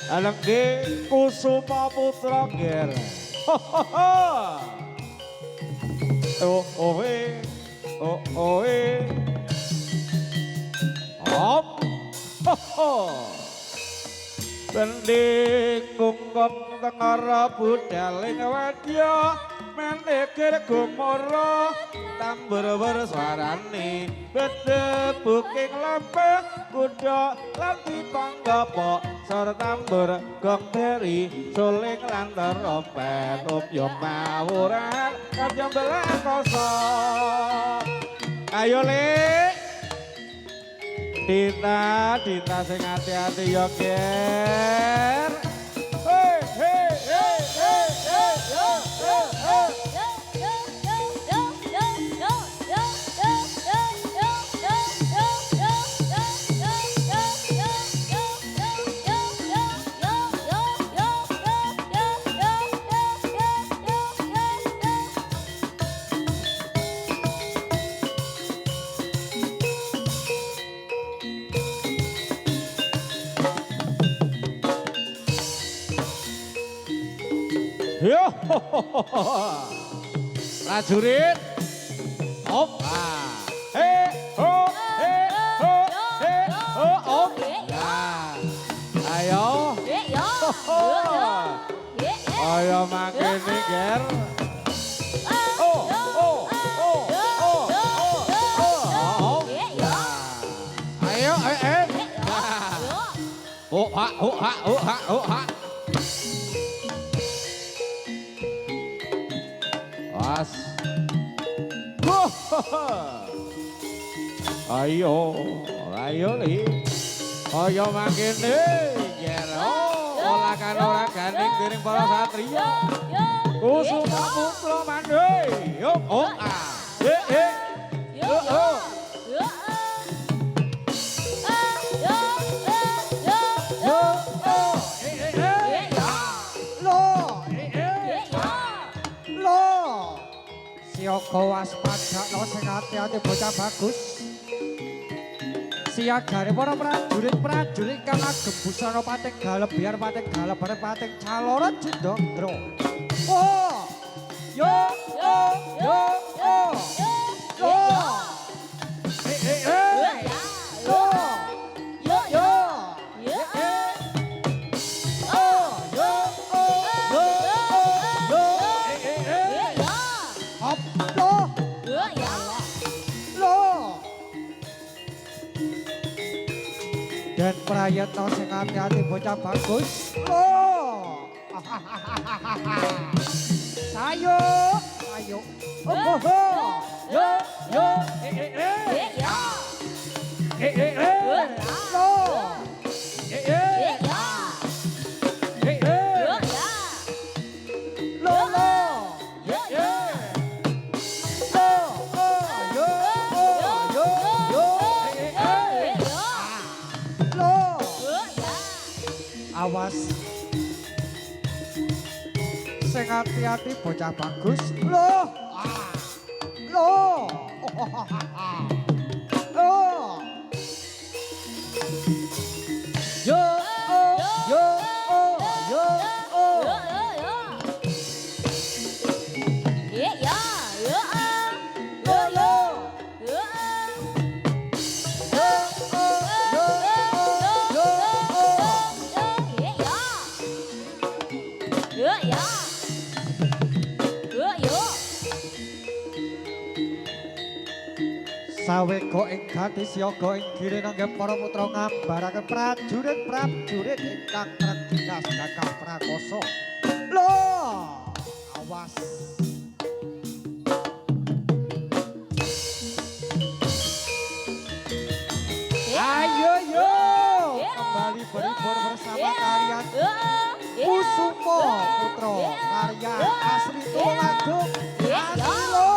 Alengge Kusuma Putra Ger. Oh oh eh. Oh oh eh. Hop. Ho ho. Bending kungkong tengara budaling wadya menekir gumara tambur bersuarane bedebuking lempeh kuda lan panggapo sor tambur gong beri suling lan terompet upyum mawuran kadang belakoso ayo le Dita, Dita sing hati-hati yo ger. Hei, hei, hei, hei, hei, yo, yo, yo. Yo, prajurit, op, ho, op, ya, ayo, ayo makin nih ger, ayo, ha. Pas. Ayo, ayo li. Ayo makin nih. Olakan orang gandeng piring para satria. Kusuma Putra mandhe. Yo, oh ah. Siaga waspada sing hati-hati bocah bagus. Siagane para prajurit kang agem busana pating galep biar pating galep bareng pating caloro jendondro. Oh! Yo! Dan prayatno sing hati-hati bocah bagus. Loh. Sayo. Oh. Yo. Loh. Awas sing hati-hati bocah bagus. Loh. Yo. Sawega ing gati siaga ing giri nanggep para putra ngambaraken prajurit ingkang trengginas gagah prakoso. Loh, awas. Ayo yo, kembali berlibur bersama kalian. Kusuma Putra karya asli Tulungagung. Asli lo.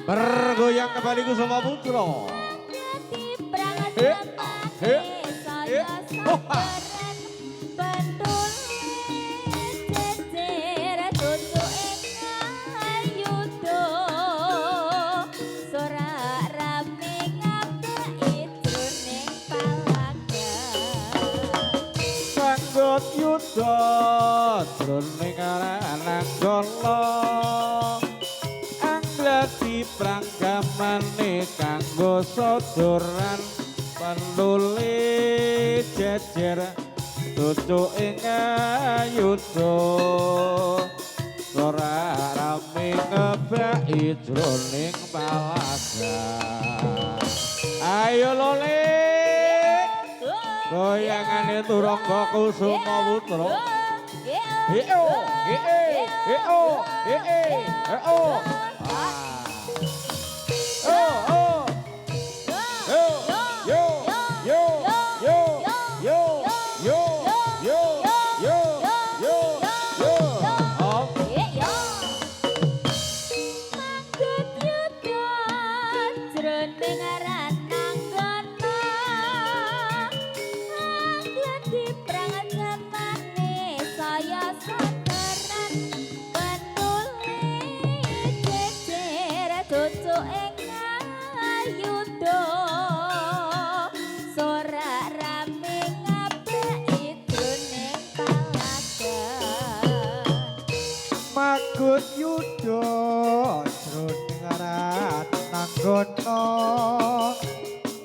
Bergoyang kembali Kusuma Putra. yuda jroning ananggala anglati pranggamane kanggo sodoran penulis jejer tutuk ing ayuda ora rame ngebaki jroning palagan ayo lole goyangane turangga kusuma putra heo Magut yuda jroning aran nanggono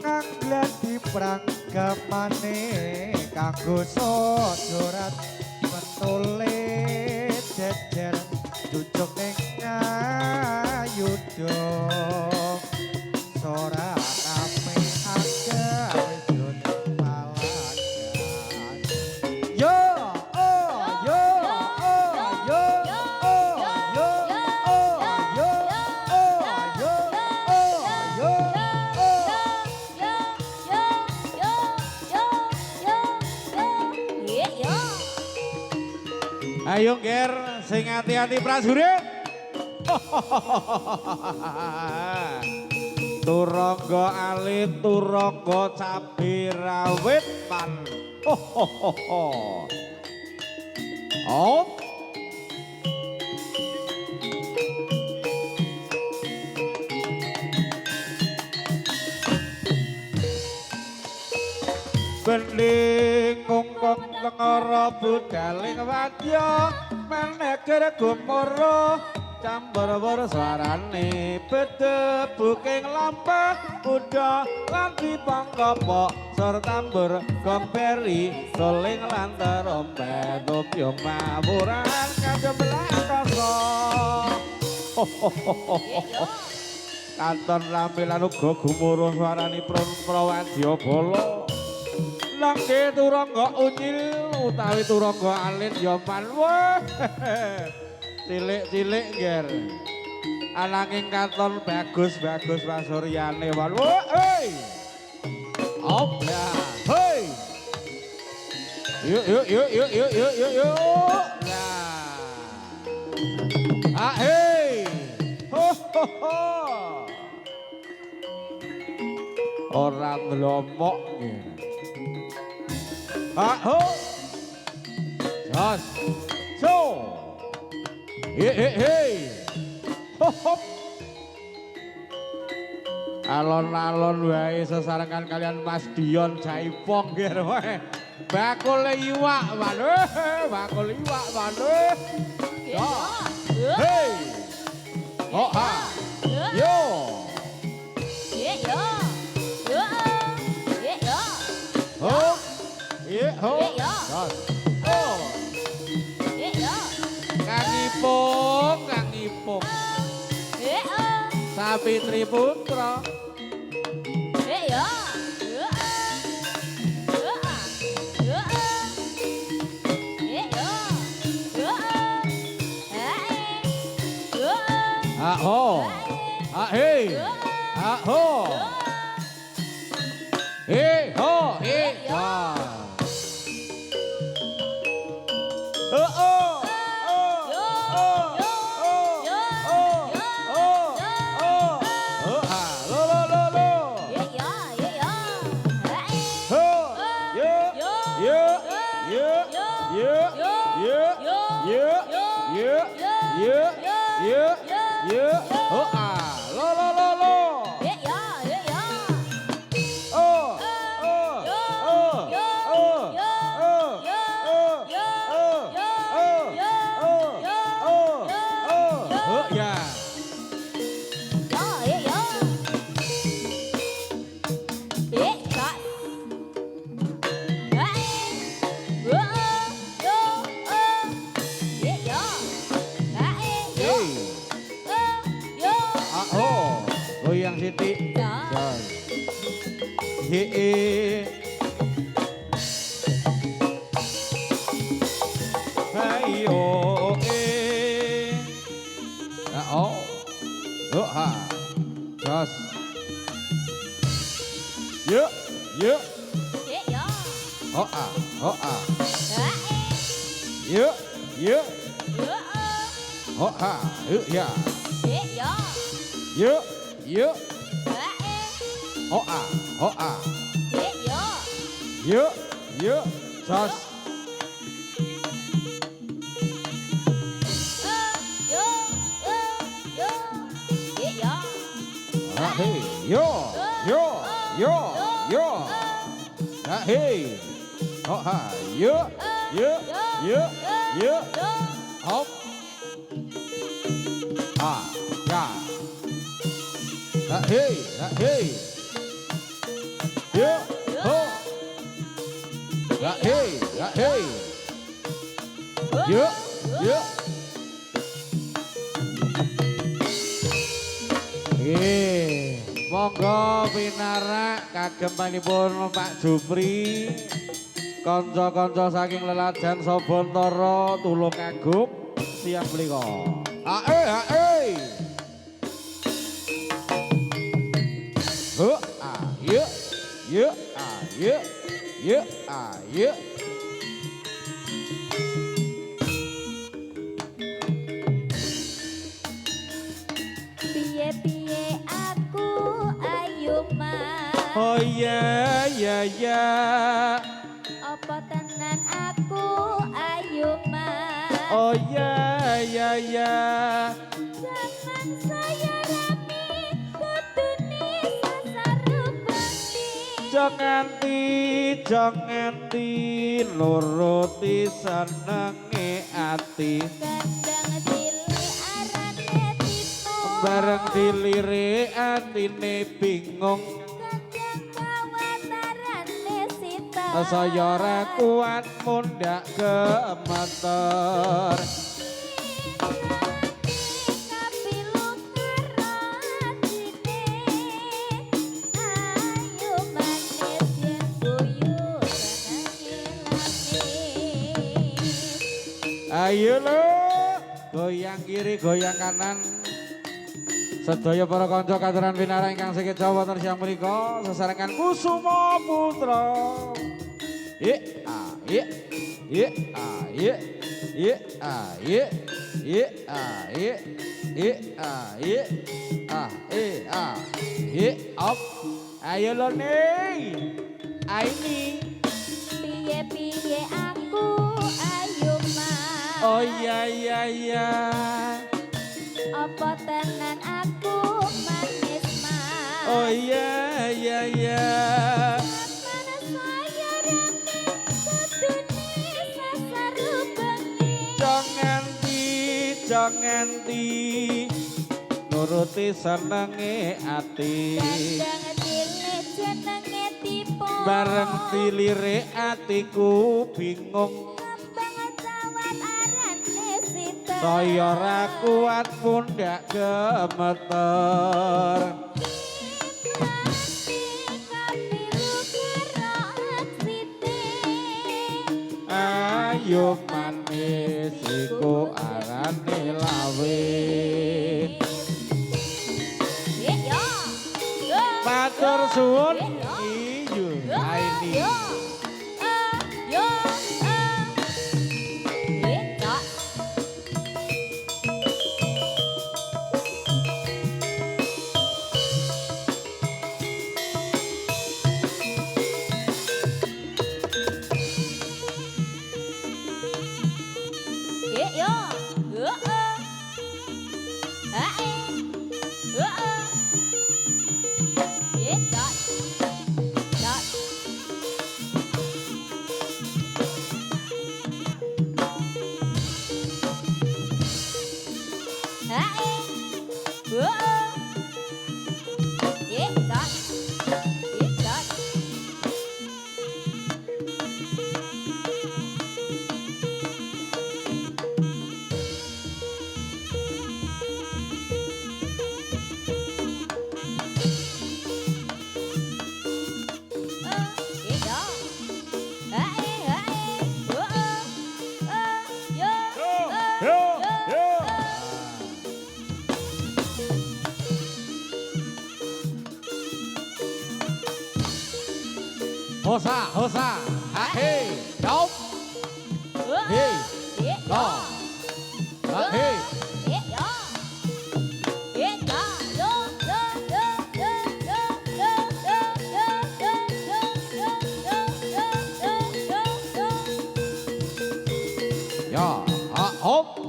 nganglati pranggamane kanggo sodoran penulis jejer jujuk ing ayuda sora kame agawe jroning palagan yo ayo ger sing hati-hati prajurit turangga alit turangga cabe rawit man oh bening kungkung lengara budaling wadya meneger gumara campur suarane bedebuking lampah kuda lan dipangkapa sertambur gomperi soling lan terompet upyung mawuran kajeblak kasa kanton rampilan uga gumuruh suarane prawadya bala nangge turangga unyil utawi turangga alit ya manwa cilik-cilik nger ananging katon bagus-bagus pasuryane manwa hei op ya hei yuk nah hei ho ora nglomok nger ho jos so hei hop alon-alon wae sesarengan kalian Mas Dion Jaipong nggih wae bakul iwak bakul iwak yo hei ho ha yo ho iya, ho, jos, oh, kang ipung, Sabitri Putra, aho, ahei, aho, ho, ha. Hoa, hoa. Ae. Yuk, yuk. Heeh. Hoa, yuk ya. Yo. Yuk, yuk. Ae. Hoa, hoa. Yo. Yuk, yuk. Sos. Yo. Yo. Yo. Hey, yo, yo, yo, yo. Hey. Hoa, yuk, yuk, yuk, yuk. Hop. Ah, ya. Hey, hey. Yuk, ho. Hey, hey. Yuk, yuk. Monggo pinarak kagem panipun Pak Jupri. Kanca-kanca saking Lelajan Sabantara tulung kagum siang menika. Ae, ae. Ho, ayo. Yuk, ayo. Yuk, ayo. Piye-piye aku ayu mah. Oh ya, ya, ya. Apa tenan aku ayu mah. Oh ya, ya, ya. Zaman saya rame kudune sasarubangi. Jangan nuruti senenge ati. Kandang cilik arane timun. Bareng dilirik atine bingung. Kandang kawatarane sita. Saya ora kuat mundak gemeter. Ayo lo, goyang kiri, goyang kanan. Sedaya para kanca katuran pinara ingkang sakit Jawa wonten siang menika sesarengan Kusuma Putra. Ye, ah, ye. Ye, ah, ye. Ye, ah, ye. Ye, ah, ye. Ye, ah, ye. Ah, ah. Ye, op. Ayo lo nih. Aini. Piye-piye aku ayu mah. Oh iya iya iya. Apa tenan aku manis mah. Oh iya iya iya. Mana saya rame kudune sasarubangi. Jangan nuruti senenge ati. Kandang cilik jenenge tipon. Bareng dilirik atiku bingung. Ngembang cawat arane sita. Saya ora kuat pundak gemeter. Ayo manis iku arane lawe. Matur suwun. Iyo Aini. hosa, hei, dop, hei, do, hei. Ya, hop.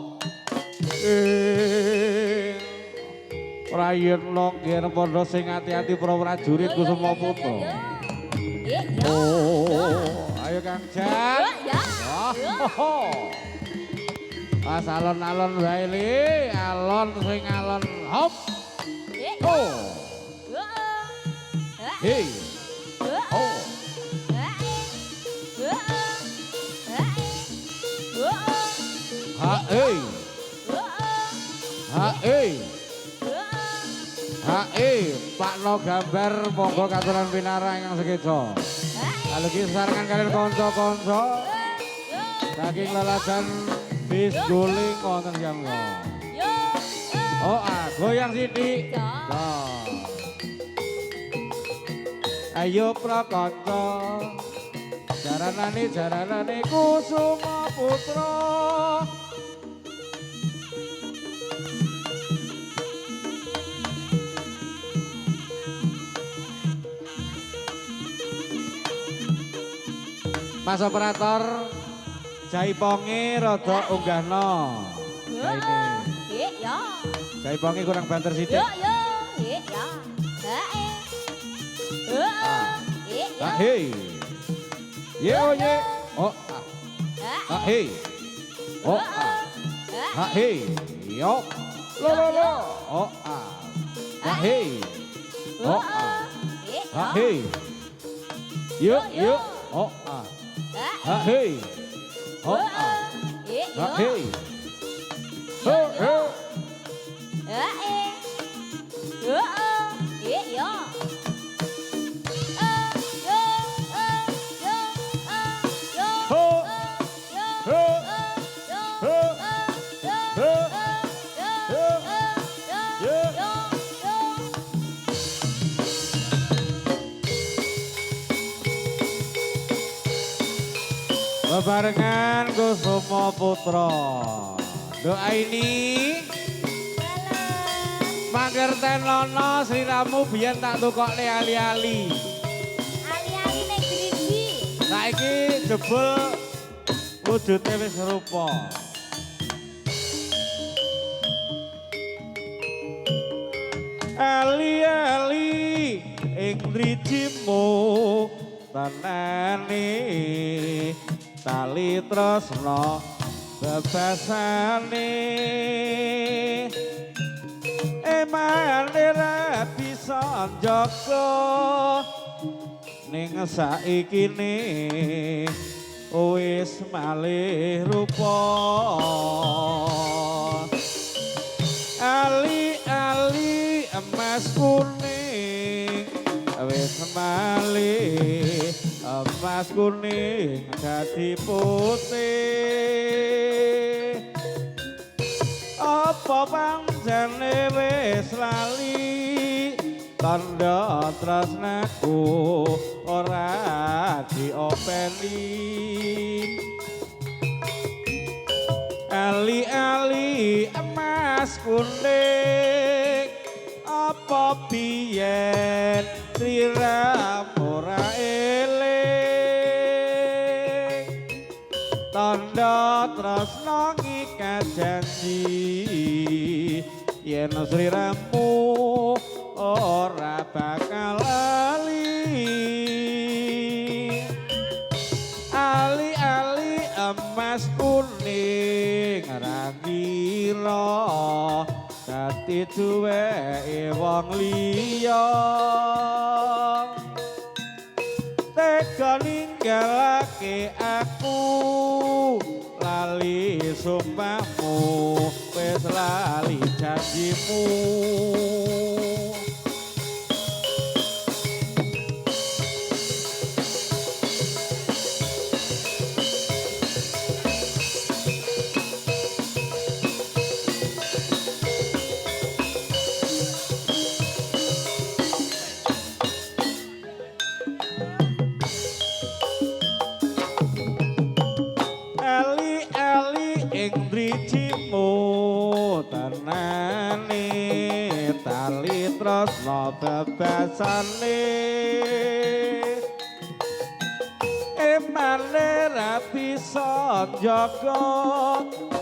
Prayen nongger padha sing ati-ati para prajurit Kusuma Putra. Oh, ayo Kang Jan. Pas alon-alon wae li, alon sing alon hop. Oh. Hei. Oh. Ha ei. Ha ei. Ha ei, Pakno gambar monggo katuran pinara ingkang sekeca. Lagi sarangan kalian konco-konco. Saking lelasan bis guling wonten jangka. Oh, goyang sithik. Ayo prakanca. Jaranane Kusuma Putra. Mas operator jaiponge rada unggahno. Jaiponge kurang banter sithik. Hei. Ye oh ye. Oh. Hei. Oh. Hei. Yo. Lo. Oh. Hei. Oh. Hei. Yo. Oh. Hei. Oh. Hei. Bebarengan Kusuma Putra. Doa ini mangerten lono sliramu biyen tak tukokne ali-ali. Ali-ali ning driji. Saiki jebul wujude wis serupa. Ali-ali ing drijimu tenane tali tresna bebasane emane ra bisa njaga ning saikine wis malih rupa ali-ali emas kuning wis malih emas kuning dadi putih apa pancene wis lali tandha tresnaku ora diopeni ali-ali emas kuning apa biyen sira ora eling tandha tresna ngikat janji yen sliramu ora bakal lali ali-ali emas kuning ra kira dadi duweke wong liya tega ninggalake aku lali sumpahmu wis lali janjimu ngenani tali tresna bebasane emane ra bisa njaga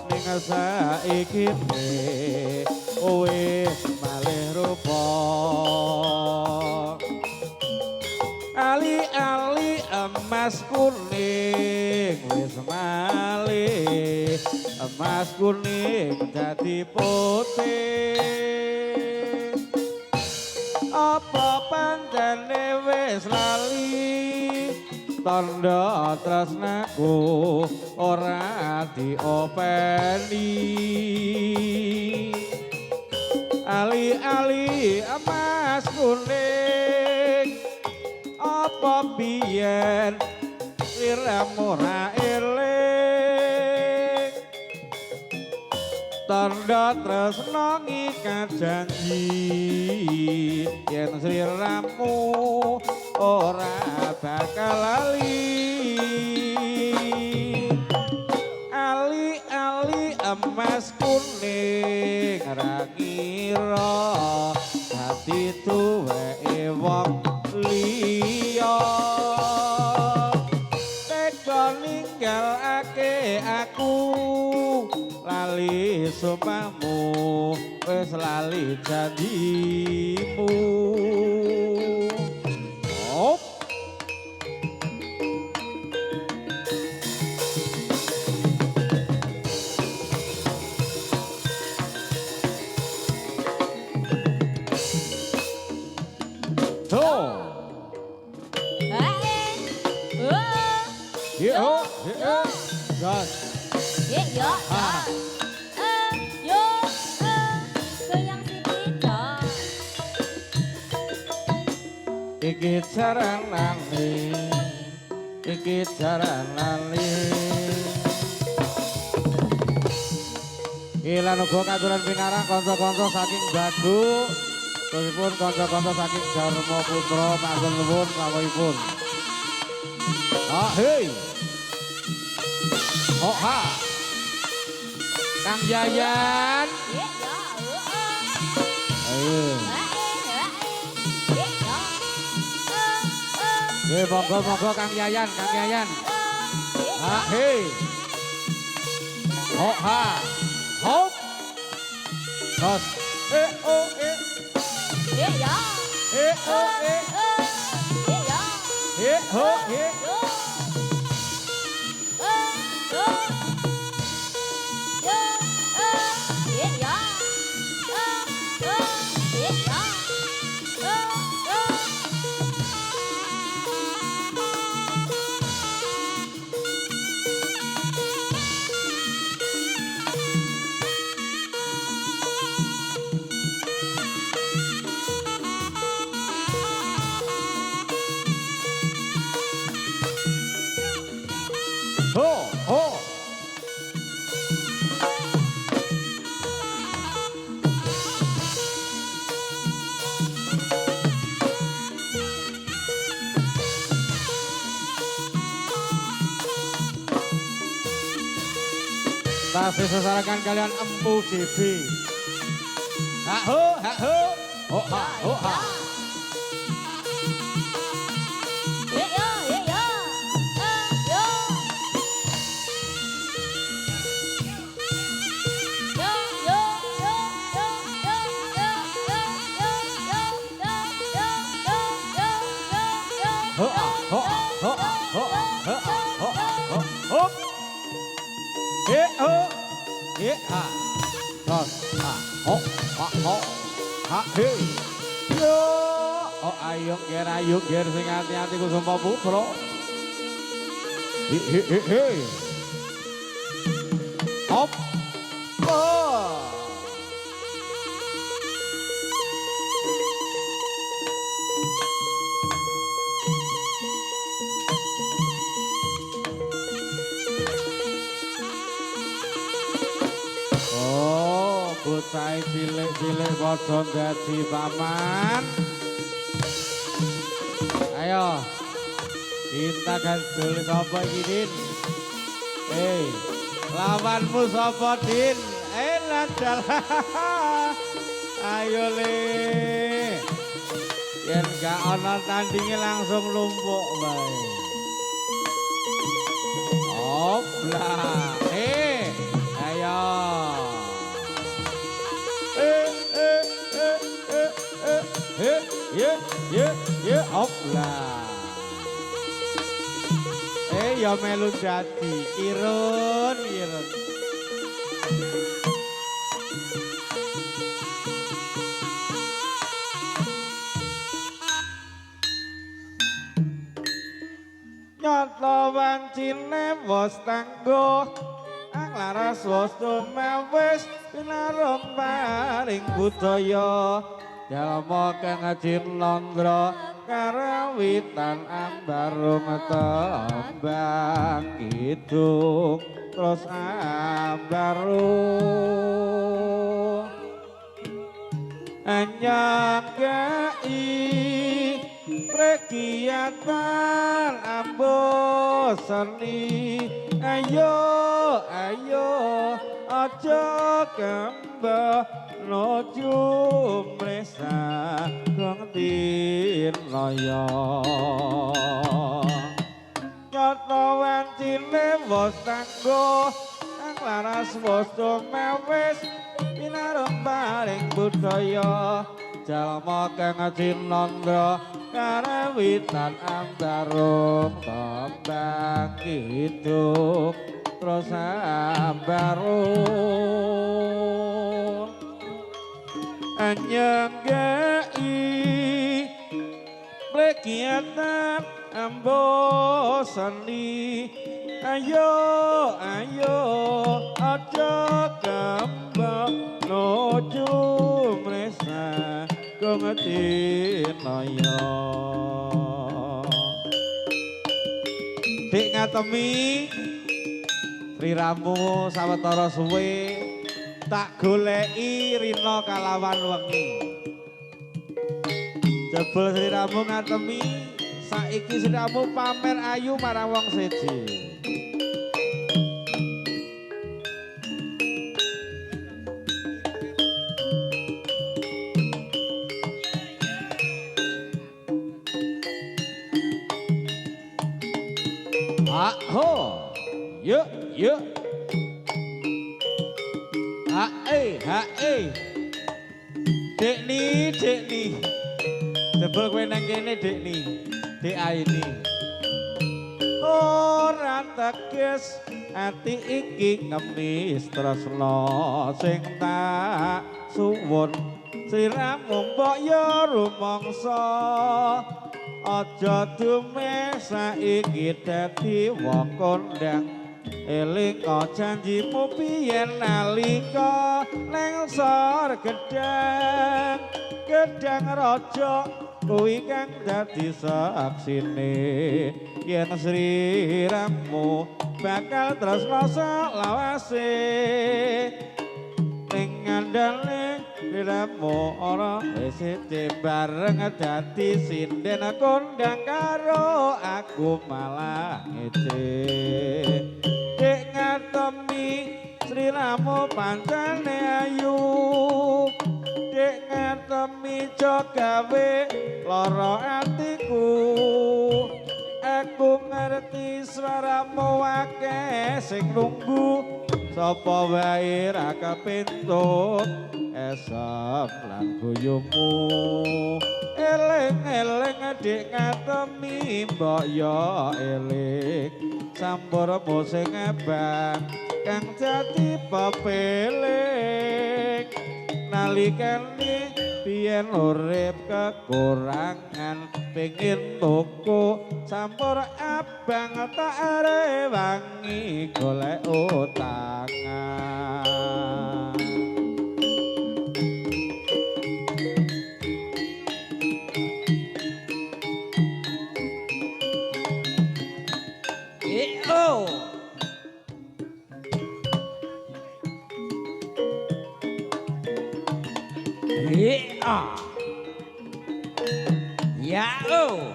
ning saiki wis malih rupa ali-ali emas kuning wis malih emas kuning dadi putih apa pancene wis lali tanda tresnaku ora diopeni ali-ali emas kuning apa biyen sliramu ora eling tanda tresna ngikat janji yen sliramu ora bakal lali ali-ali emas kuning ra ngira dadi tuweke wong liya tega ninggalake aku lali sumpahmu wis lali janjimu op Gas. Goyang sithik Iki jaranane iki jaranane Ilan uga katuran pinarang kanca-kanca saking Dagu terusipun kanca-kanca saking Dharma Putra matur nuwun kawuhipun hei oh ha Kang Yayan ayo monggo Kang Yayan hei oh ha hop tos oh ho Tasih sesarakan kalian Empu JB. Hak ho, ho ha. Ha, tos, ha, ho, ha, hei, yo, oh ayo ger sing hati-hati Kusuma Putra, hei, hop, oh. Bocah cilik-cilik padha dadi paman. Ayo. Kita gandul sapa iki, Din? Lawanmu sapa, Din? lanjal. Ayo le. Yen gak ana tandinge langsung lumpuk wae. Oblak. Ayo. Oblak. Ya melu dadi irun. Nyata wancine wis tangguh anglaras wis tumewis pinarum paring budaya jalma kang cinandra karawitan ambarung tembang kidung terus ambarung anyangkai pregiatan ambo seni ayo aja kembah nuju mresa kang tinaya nyata wancine wis tangguh anglaras wis tumewis pinarum paring budaya jalma kang cinandra karawitan ambarung tembang kidung terus ambarung anyanggai pregiatan ambo seni ayo aja kembang nuju mresa Tinaya Dik ngatemi Riramu sawetara suwe tak goleki rina kalawan wengi jebul sliramu ngatemi saiki sliramu pamer ayu marang wong seji ho, yuk, dek ni, jebol kowe nang kene dek ni, dek Aini. Ora teges ati iki ngemis tresna sing tak suwun sliramu mbok ya rumangsa. Aja dume saiki dadi wong kondang eling janjimu biyen nalika ning sor gedang raja kuwi kang dadi saksine yen sliramu bakal tresna selawase ning ngandhane sliramu ora wis bareng dadi sinden kondang karo aku malah ngece dek ngatemi sliramu pancene ayu dek ngatemi jogawe lara atiku aku ngerti swaramu akeh sing nunggu sapa wae ra kepintut esok lan guyumu eling-eling dik ngatemi mbok yo eling sampurmu sing ebang kang dadi pepeling nalikane biyen urip kekurangan pengin tuku sampur abang tak rewangi golek utangan Ya oh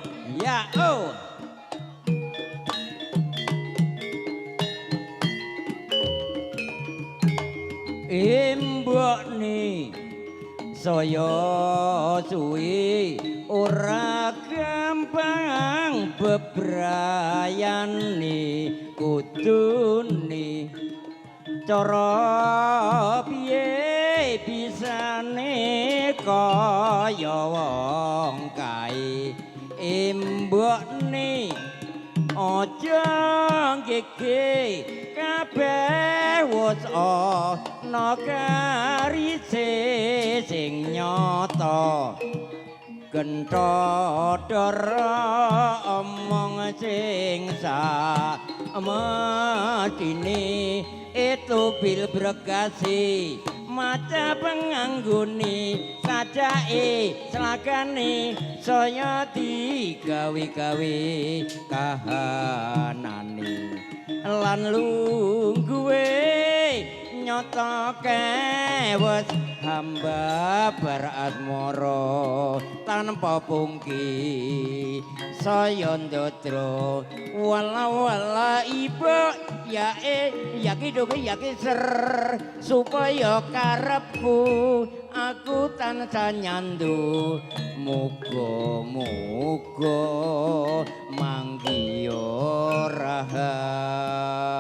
saya suwi ora gampang bebrayane kudune cara piye bisane kaya wong kae embokne aja ngeke kabeh wis ana karise sing nyata gentodor omong sing samatine itu bil berkasi maca penganggone sajake selagane saya digawe-gawe kahanane lan lungguhe nyata kewes hamba berasmara tanpa pungki saya ndodro wala ibu yaki doge yaki ser supaya karepku aku tansah nyandu muga-muga manggiya raha